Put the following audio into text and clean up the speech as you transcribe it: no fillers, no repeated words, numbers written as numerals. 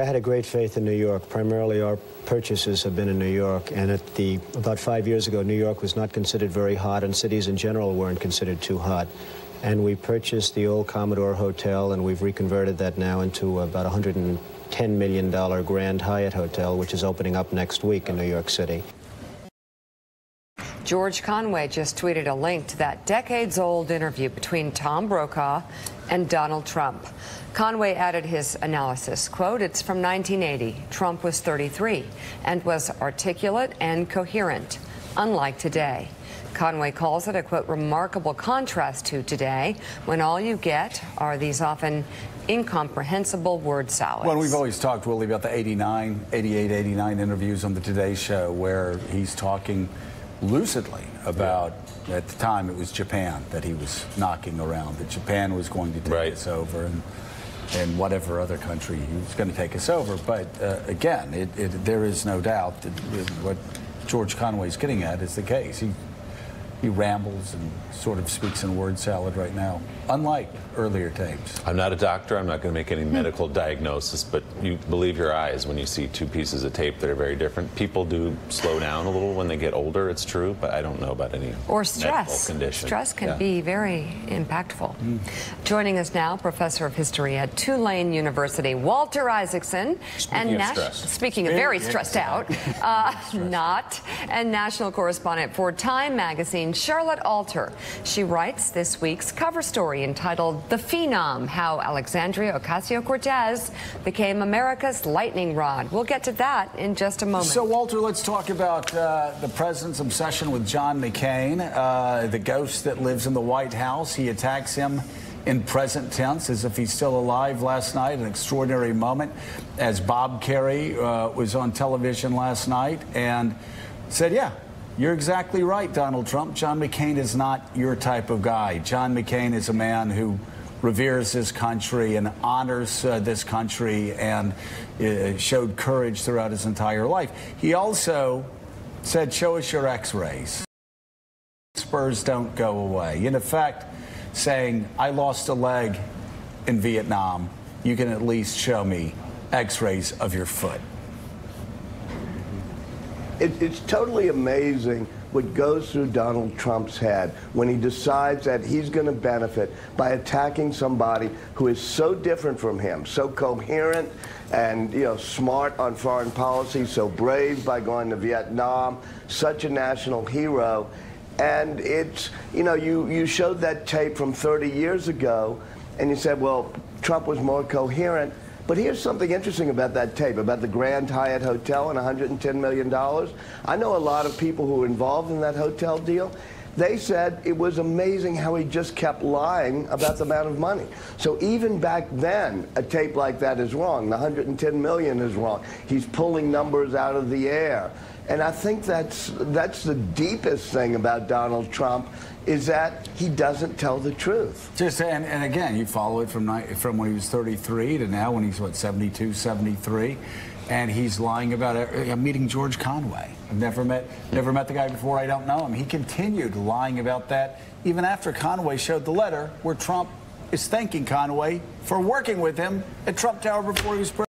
I had a great faith in New York. Primarily, our purchases have been in New York, and about 5 years ago, New York was not considered very hot, and cities in general weren't considered too hot. And we purchased the old Commodore Hotel, and we've reconverted that now into about $110 million Grand Hyatt Hotel, which is opening up next week in New York City. George Conway just tweeted a link to that decades-old interview between Tom Brokaw and Donald Trump. Conway added his analysis, quote, "It's from 1980. Trump was 33 and was articulate and coherent, unlike today." Conway calls it a, quote, "remarkable contrast to today, when all you get are these often incomprehensible word salads." Well, we've always talked, Willie, about the 88, 89 interviews on the Today Show where he's talking lucidly about, at the time it was Japan that he was knocking around, that Japan was going to take us over, and whatever other country he was going to take us over. But again, there is no doubt that what George Conway's getting at is the case. He rambles and sort of speaks in word salad right now, unlike earlier tapes. I'm not a doctor. I'm not going to make any medical diagnosis, but you believe your eyes when you see two pieces of tape that are very different. People do slow down a little when they get older, it's true, but I don't know about any or stress. medical condition. Stress can be very impactful. Joining us now, Professor of History at Tulane University, Walter Isaacson. Speaking of very stressed out, and national correspondent for Time magazine, Charlotte Alter. She writes this week's cover story entitled "The Phenom: How Alexandria Ocasio-Cortez Became America's Lightning Rod." We'll get to that in just a moment. So, Walter, let's talk about the president's obsession with John McCain, the ghost that lives in the White House. He attacks him in present tense as if he's still alive last night, an extraordinary moment, as Bob Kerrey was on television last night and said, yeah, you're exactly right, Donald Trump. John McCain is not your type of guy. John McCain is a man who reveres this country and honors this country and showed courage throughout his entire life. He also said, show us your x-rays. Spurs don't go away. In effect, saying, I lost a leg in Vietnam. You can at least show me x-rays of your foot. It's totally amazing what goes through Donald Trump's head when he decides that he's going to benefit by attacking somebody who is so different from him, so coherent and, smart on foreign policy, so brave by going to Vietnam, such a national hero. And it's, you showed that tape from 30 years ago and you said, well, Trump was more coherent. But here's something interesting about that tape, about the Grand Hyatt Hotel and $110 million. I know a lot of people who were involved in that hotel deal. They said it was amazing how he just kept lying about the amount of money. So even back then, a tape like that is wrong. The $110 million is wrong. He's pulling numbers out of the air. And I think that's the deepest thing about Donald Trump, is that he doesn't tell the truth. And again, you follow it from when he was 33 to now when he's, what, 72, 73, and he's lying about it. I'm meeting George Conway. I've never met the guy before. I don't know him. He continued lying about that even after Conway showed the letter where Trump is thanking Conway for working with him at Trump Tower before he was president.